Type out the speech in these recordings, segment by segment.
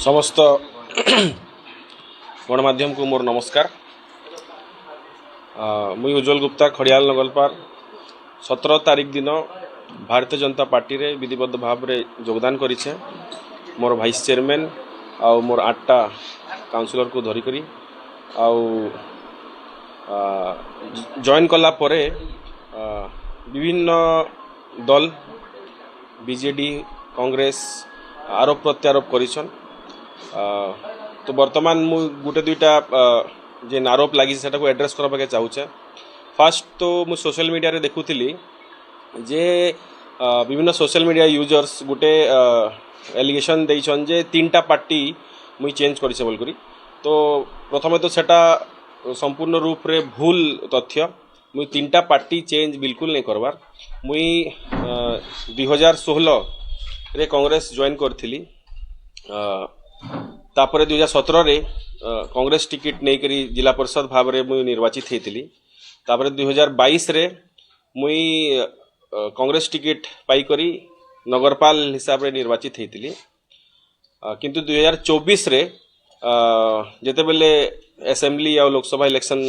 समस्त गणमाध्यम को मोर नमस्कार। मुई उज्जवल गुप्ता खड़ियाल नगलपार 17 तारीख दिन भारतीय जनता पार्टी रे विधिबद्ध भाव रे योगदान करिछे। मोर भाइस चेयरमैन आउ मोर 8टा काउंसिलर को धरी करी जॉइन कला परे विभिन्न दल बीजेडी कांग्रेस आरोप प्रत्यारोप करिछन। तो वर्तमान मु गुटे दुईटा जेन आरोप लगी सेटा को एड्रेस करबाके चाहूचे। फास्ट तो मु सोशल मीडिया रे देखुथिली जे विभिन्न सोशल मीडिया यूजर्स गुटे एलिगेशन देइछन जे 3टा पार्टी मुई चेंज करिसे बोल करी। तो प्रथमे तो सेटा संपूर्ण रूप रे भूल तथ्य। मुई 3टा पार्टी चेंज बिल्कुल नहीं करबार। मुई 2016 रे कांग्रेस ज्वाइन करथिली। तापर 2017 रे कांग्रेस टिकट नहीं करी जिला परिषद भाव रे मुई निर्वाचित हेतिली। तापर 2022 रे मुई कांग्रेस टिकट पाई करी नगरपाल हिसाब रे निर्वाचित हेतिली। किंतु 2024 रे जेते बेले असेंबली या लोकसभा इलेक्शन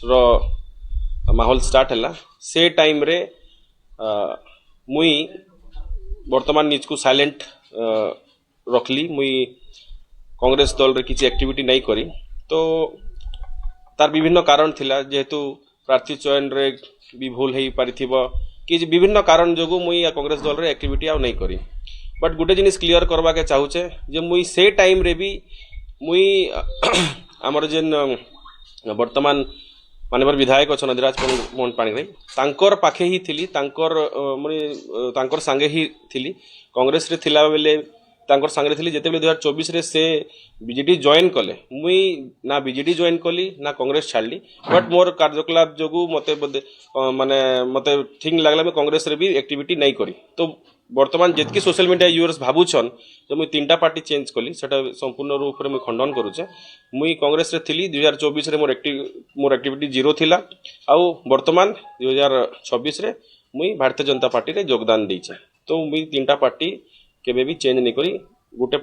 रो माहौल स्टार्ट हैला से टाइम रे मुई वर्तमान निज को साइलेंट रखली। मुई कांग्रेस दल रे किसी एक्टिविटी नहीं करी। तो तार विभिन्न कारण थिला जेहेतु प्रार्थी चयन रे भी भूल हेई पारिथिबो कि विभिन्न कारण जोगु मुई कांग्रेस दल रे एक्टिविटी आ नहीं करी। बट गुटे जिनिस क्लियर करबा के चाहूचे जे मुई से टाइम रे भी मुई हमर जेन वर्तमान माननीय विधायक अच्छा नदीराज मोहन पाणिग्राही तांकर पाखे ही थिली। तांकर संगे ही थिली। कांग्रेस रे थिला बेले तांकर संगे थिली। जेते बेले 2024 रे से बीजेडी जॉइन कले मुई ना बीजेडी जॉइन कली ना कांग्रेस छाड़ली। बट मोर कार्यकलाप जोगु मते माने मते ठीक लागला मैं कांग्रेस रे भी एक्टिविटी नहीं करी। तो वर्तमान जेतकी सोशल मीडिया यूजर्स भाबुछन जे मुई 3टा पार्टी चेंज कली सेटा संपूर्ण रूप रे मुई खंडन करूचे। मुई कांग्रेस रे थिली 2024 रे मोर एक्टिविटी जीरो थिला। आउ वर्तमान 2026 रे मुई भारतीय जनता पार्टी रे योगदान देइचे। तो मुई 3टा पार्टी केबे भी चेंज नहीं करी गुटे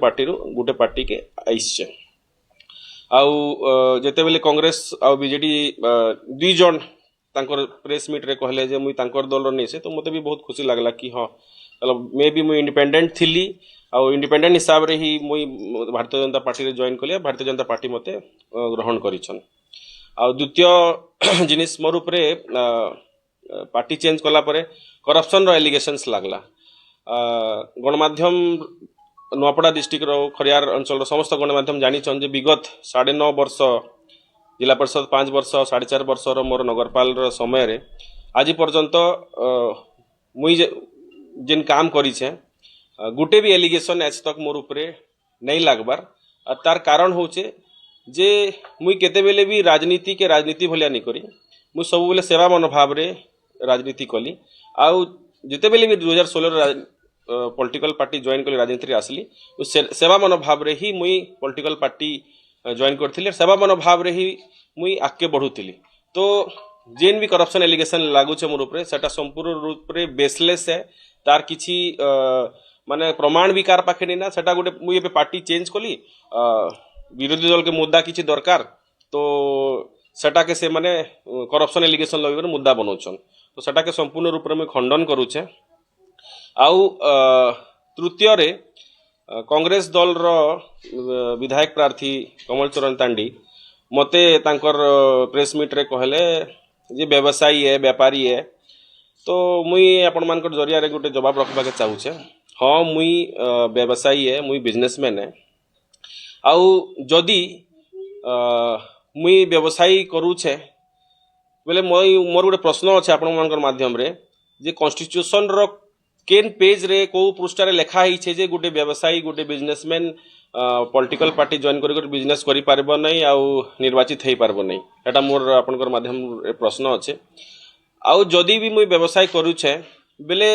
पार्टी के आइसे। आउ जेते बेले कांग्रेस आउ बीजेडी दुई जन तांकर प्रेस मीट रे कहले जे मुई तांकर दल रो नेसे। तो मते भी बहुत खुशी लागला कि हां मे बी मुई इंडिपेंडेंट थिली आउ इंडिपेंडेंट हिसाब रे ही मुई भारतीय जनता पार्टी रे जॉइन कले। भारतीय जनता पार्टी मते ग्रहण करिछन। आउ द्वितीय जिनिस मोर उपरे पार्टी चेंज कला परे करप्शन रो एलिगेशंस लागला। गणमाध्यम नुआपड़ा डिस्ट्रिक्ट रो खरियार अंचल समस्त गणमाध्यम जानी जे विगत 9.5 वर्ष जिला परिषद 5 वर्ष 4.5 वर्ष मोर नगरपाल रो समय रे आज पर्यंत मुई जिन काम करिछे गुटे भी एलिगेशन आज तक मोर उपरे नहीं लागबार। तार कारण होचे जे मुई केते बेले भी राजनीति भलिया नहीं करी। मुई सब बेले सेवा मनोभाव रे राजनीति कली। आउ जिते बेले भी 2016 पॉलिटिकल पार्टी ज्वाइन कली राजनीति रे आसली सेवा मनोभाव रे ही मुई पॉलिटिकल पार्टी ज्वाइन करथिले। सेवा मनोभाव रे ही मुई आगे बढ़ुथिली। तो जेन भी करप्शन एलिगेशन लागू छे मोर ऊपर सेटा संपूर्ण रूप रे बेसलेस है। तार किछि माने प्रमाण भी कार पाखे नहीं ना। सेटा गोटे मुई एबे पार्टी चेंज कली विरोधी दल के मुद्दा किछि दरकार तो सेटा के से माने करप्शन एलिगेशन लगेर मुद्दा बनौछन। तो सेटा के संपूर्ण रूप रे मैं खंडन करूचे। आउ तृतीय रे कांग्रेस दल रो विधायक प्रार्थी कमल चरण तांडी मते तांकर प्रेस मीट रे कहले जे व्यवसायी है व्यापारी है। तो मुई आपण मानकर जरिया रे गोटे जवाब रखबा के चाहूचे। हाँ मुई व्यवसायी है मुई बिजनेसमैन है। आउ जदी मुई व्यवसायी करूचे बोले मोर गोटे प्रश्न अच्छे आपण मानकर माध्यम रे जे कॉन्स्टिट्यूशन रो केन पेज रे को पृष्ठ रे लिखा ही छे जे गोटे व्यवसायी गोटे बिजनेसमैन पॉलिटिकल पार्टी जॉइन कर बिजनेस करि पारबो नहीं आउ निर्वाचित हेई पारबो नहीं। एटा मोर आपनकर माध्यम रे प्रश्न अच्छे। आउ जदी भी मुई व्यवसाय करूछे बेले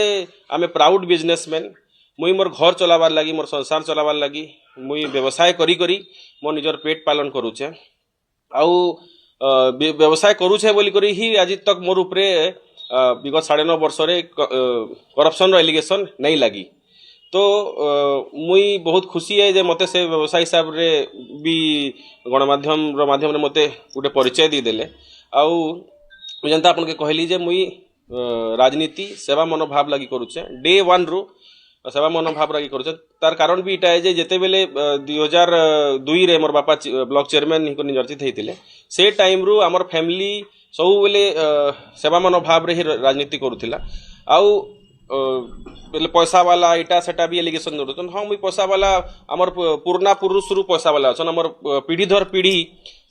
आमे प्राउड बिजनेसमैन मुई मोर घर चलाबार लागी मोर संसार चलाबार लागी मुई व्यवसाय करी करी मोर निजर पेट पालन करूछे। आउ व्यवसाय करूछे बोली करी ही आज तक मोर उपरे विगत 9.5 वर्ष रे करप्शन रो एलिगेशन नहीं लगी। तो मुई बहुत खुशी है जे मते से व्यवसाय हिसाब रे भी गणमाध्यम रो माध्यम रे मते गोटे परिचय दी देले आउ जनता आपन के कहली जे मुई राजनीति सेवा मनोभाव लगी करूचे डे वन रू सेवा मनोभाव लगी करूचे तार कारण भी इटा है जे जेते बेले 2002 रे मोर बापा ब्लॉक चेयरमैन हिको निर्वाचित हेतिले से टाइम रू हमर फैमिली सब बेले सेवा मनोभाव रे ही राजनीति करूथिला आउ पैसा वाला इटा सेटा भी एलिगेशन दौड़न हाँ मुई पैसा वाला आमर पुराना पुरुष रु पैसा वाला अच्छा आमर पीढ़ी धर पीढ़ी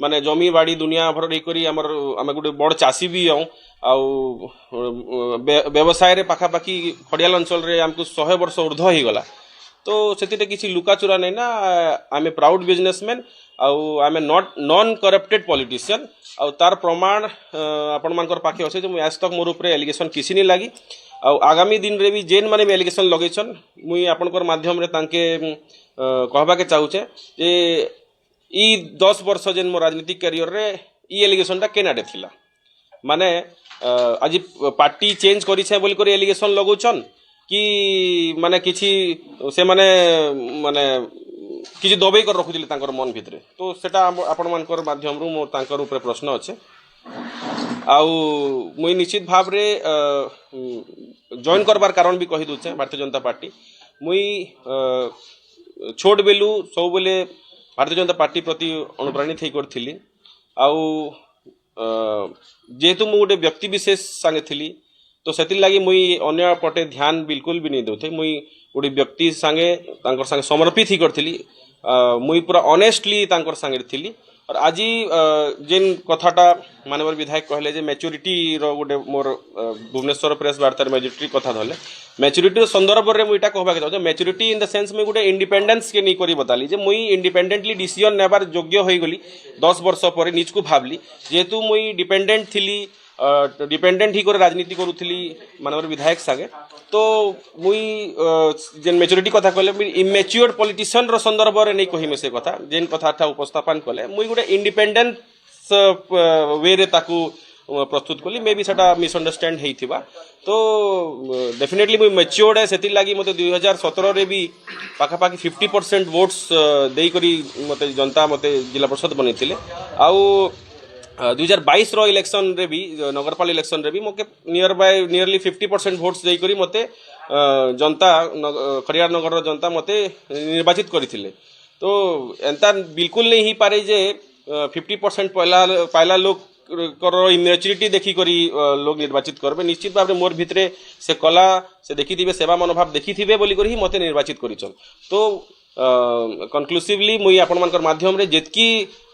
माने जमी बाड़ी दुनिया भर रही आमर आम गोटे बड़ चाषी भी आऊँ आउ व्यवसाय रे पाखापाखि खड़ियाल अंचल रे आमको 100 वर्ष ऊर्ध्व हो गला तो से किसी लुकाचुरा नहीं ना आम ए प्राउड बिजनेसमैन आउ आम ए नॉन करप्टेड पॉलिटिशियन आउ तार प्रमाण आपण मानकर पाखे अच्छे मुझे आज तक मोर ऊपर एलिगेशन किसी नहीं लगी आउ आगामी दिन रे भी जेन माने भी एलिगेशन लगेछन मुई आपनकर माध्यम रे तांके कहबा के चाहूचे जे ई 10 वर्ष जेन मो राजनीतिक करियर रे ई एलिगेशन टा केनाडे थिला माने आज पार्टी चेंज करी छे बोली कर एलिगेशन लगौछन कि माने किछि से माने किछि दबेई कर रखुथिले तांकर मन भितरे तो सेटा आपण मानकर माध्यम रु मोर तांकर ऊपर प्रश्न अच्छे आउ मुई निश्चित भाव रे जॉइन करबार कारण भी कही दूचे भारतीय जनता पार्टी मुई छोट बेलू सब बेले भारतीय जनता पार्टी प्रति अनुप्राणित होती आउ जेहेतु मु गोटे व्यक्ति विशेष संगे थी तो से लगी मुई अन्य पटे ध्यान बिल्कुल भी नहीं दौथे मुई गोटे व्यक्ति संगे समर्पित ही करी मुई पूरा ऑनेस्टली संगे थी और आज जेन कथाटा मानवर विधायक कहले जे मैच्योरिटी रो गोटे मोर भुवनेश्वर प्रेस वार्ता मैच्योरिटी कथा धले मैच्योरिटी संदर्भ रे मुई इटा कहबा के चाहूँ मैच्योरिटी इन द सेंस में गोटे इंडिपेंडेंस के नहीं करी बताली जे मुई इंडिपेंडेंटली डिसीजन नेबार योग्य होई गली 10 वर्ष पर निज को भावली जेहेतु मुई डिपेंडेंट थिली डिपेंडेंट ही कर राजनीति करूथली मानवर विधायक सागे तो मुई जेन मैच्योरिटी कथा कहले इमेच्योर पॉलिटिशियन रो संदर्भ रे नहीं कहिमे से कथा जेन कथा उपस्थापन कले मुई गोटे इंडिपेंडेंस वे रे ताकू प्रस्तुत कली मे भी सेटा मिसअंडरस्टैंड हेइथिबा तो डेफिनेटली मुई मैच्योर्ड है सेति लागि मते 2017 रे भी पाखापाखि 50% वोट्स देई करी मते जनता मते जिला परिषद बनेथिले आउ 2022 रो इलेक्शन रे भी नगरपाल इलेक्शन रे भी मोके नियरली 50% वोट्स देई करी मते जनता खरियार नगर जनता मते निर्वाचित करथिले तो एंता बिल्कुल नहीं ही पारे जे 50% पाइला लोग इमेच्योरिटी देखी करी लोग निर्वाचित करबे निश्चित भाव मोर भितरे से कला से देखी थिबे सेवा मनोभाव देखी थिबे बोली करी मते निर्वाचित करिछन तो कनक्लूसिवली मुई आपण मानकर माध्यम रे जेतकी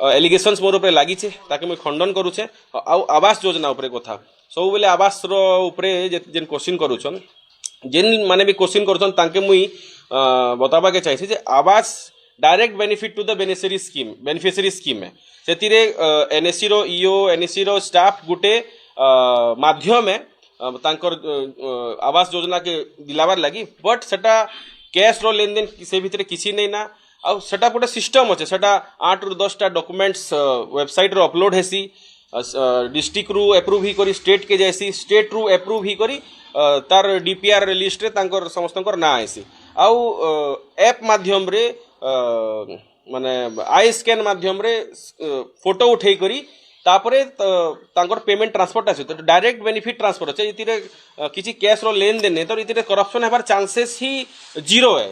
एलिगेशंस मोर ऊपर लागि छे ताके मुई खंडन करूछे आ आवास योजना ऊपर कथा सब बेले आवास रो ऊपर जेन क्वेश्चन करूछन जेन माने भी क्वेश्चन करूछन ताके मुई बताबा के चाहि जे आवास direct benefit to the beneficiary scheme है सेतिरे एनएससी रो ईओ एनएससी रो स्टाफ गुटे माध्यम तांकर आवास योजना के दिलावार लगी बट सेटा कैश रो लेन देन से भितर किसी नहीं ना आ सेटा गोटे सिस्टम अच्छे सेटा 8 ରୁ 10 टा डॉक्यूमेंट्स वेबसाइट रो अपलोड हेसी डिस्ट्रिक्ट रू एप्रूव ही करी स्टेट के जैसी स्टेट रू एप्रूव ही करी तार डीपीआर लिस्ट रे तांकर समस्तंकर ना आसी आउ ऐप माध्यम रे माने आई स्कैन माध्यम रे फोटो उठे करी तापरे तांकर पेमेंट ट्रांसफर आसे तो डायरेक्ट बेनिफिट ट्रांसफर अच्छे इतिरे किसी कैश रो लेन देन नहीं तो इतिरे करप्शन हेबार चांसेस ही जीरो है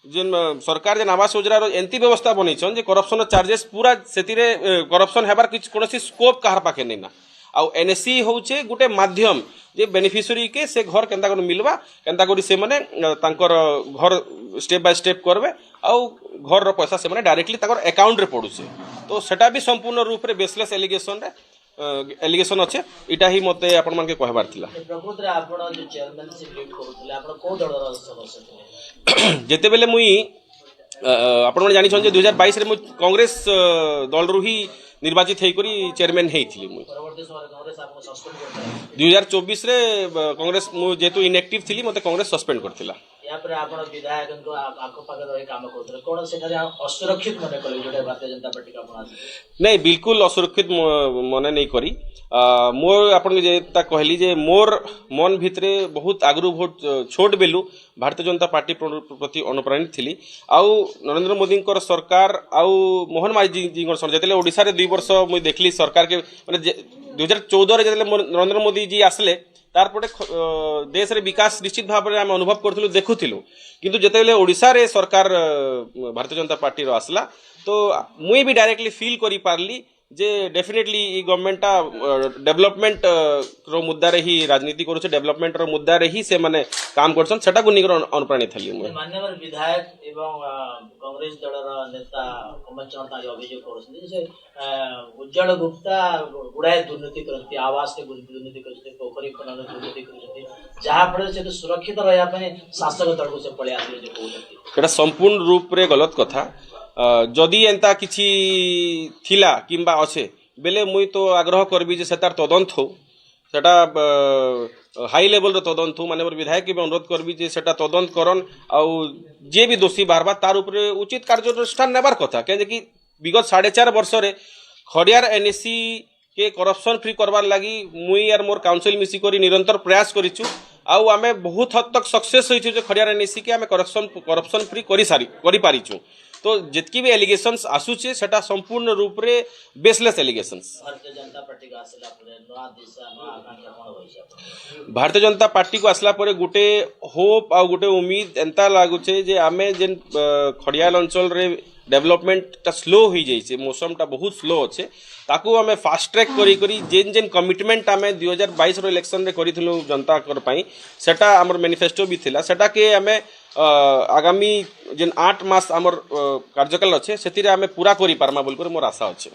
जेन सरकार जेन आवास योजना रो एंती व्यवस्था बनेछन जे करप्शन चार्जेस पूरा सेतिरे करप्शन हेबार किछ कोनोसी स्कोप कहार पाखे नहीं ना आउ एनएससी होचे गुटे माध्यम जे बेनिफिशियरी के से घर केंता कर मिलवा केंता करी से माने तांकर घर स्टेप बाय स्टेप करबे आउ घर रो पैसा से माने डायरेक्टली तांकर अकाउंट रे पडुसे तो सेटा भी संपूर्ण रूप रे बेसलेस एलिगेशन रे एलिगेशन अच्छे इटा ही मते आपण मान के कहबार थिला प्रकृत रे आपण जे चेयरमैनशिप लीड करूथले आपण को दलर सदस्य थे जेते बेले मुई आपण माने जानि छन जे 2022 रे मुई कांग्रेस दल रु ही निर्वाचित हेई करी चेयरमैन हेइथिली मुई परवर्ती समय कांग्रेस आपको सस्पेंड करता 2024 रे कांग्रेस मु जेतु इनएक्टिव थिली मते कांग्रेस सस्पेंड करथिला या पर आपण विधायक आखपाखे रही काम करते कौन से असुरक्षित मन कले जो भारतीय जनता पार्टी का आपण नहीं बिल्कुल असुरक्षित मने नहीं करी मोर आपन जेता कहली जे मोर मन भितरे बहुत आगरू बहुत छोट बेलू भारतीय जनता पार्टी प्रति अनुप्राणित थिली आउ नरेंद्र मोदी सरकार आउ मोहन माझी जी जेतले ओडिसा रे 2 वर्ष मुई देखली सरकार के माने 2014 रे जेतले नरेंद्र मोदी जी आसले तारपटे देश रे विकास निश्चित भाव में आम अनुभव करूँ देखुलु किंतु जितेबाला ओडिशा रे सरकार भारतीय जनता पार्टी रो आसला तो मुई भी डायरेक्टली फील करी पारली जे डेफिनेटली ई गवर्नमेंटा डेवलपमेंट रो मुद्दा रे ही राजनीति करूछे डेवलपमेंट रो मुद्दा रे ही से माने काम करछन सेटा को निगर अनुप्राणित हली मुई माननीय विधायक एवं कांग्रेस दलर नेता कमल चौहान अभियोग करछन जे उज्जवल गुप्ता गुड़ाए दुर्नीति करती आवास के दुर्नीति करते पोखरी खनन दुर्नीति करते जहाँ फल से सुरक्षित रहा शासक दल को से पड़े आसले जो कहते संपूर्ण रूप रे गलत कथा जदि एंता किछि थिला किंबा अच्छे बेले मुई तो आग्रह करबी जे सेतार तदंत हो सेटा हाई लेवल रो तदंत हो माने विधायक के अनुरोध करबी जे सेटा तदंत करन आउ जे भी दोषी बारबा तार ऊपर उचित कार्यानुष्ठान नेबार कथा के कि विगत 4.5 वर्ष रे खड़ियार एनएससी के करप्शन फ्री करवार लगी मुई आर मोर काउंसिल मिसी करी निरंतर प्रयास करिछु आउ आमे बहुत हद तक सक्सेस होइछु जे खड़ियार एनएससी के आमे करप्शन फ्री करि पारिछु तो जितकी भी एलिगेशंस आसुचे सेटा संपूर्ण रूप रे baseless allegations Bharatiya Janata party का आसला परे नया दिशा नया आकांक्षा कोन होइछ भारतीय जनता पार्टी को आसला परे गुटे होप आ गुटे उम्मीद एंता लागुचे जे आमे जेन खड़ियाल अंचल रे डेवलपमेंट ता स्लो हो जाइए मौसम टा बहुत स्लो अच्छे ताकू आमे फास्ट ट्रैक करी करी जेन जेन कमिटमेंट आमे 2022 रो इलेक्शन रे करिथिलु जनता कर पई सेटा हमर मैनिफेस्टो भी थिला सेटा के आमे आगामी जेन 8 मास हमर कार्यकाल अच्छे सेतिरे आमे पूरा करि पारमा बोल कर मोर आशा अच्छे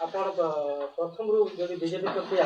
आपण प्रथम रो जदि बीजेपी प्रति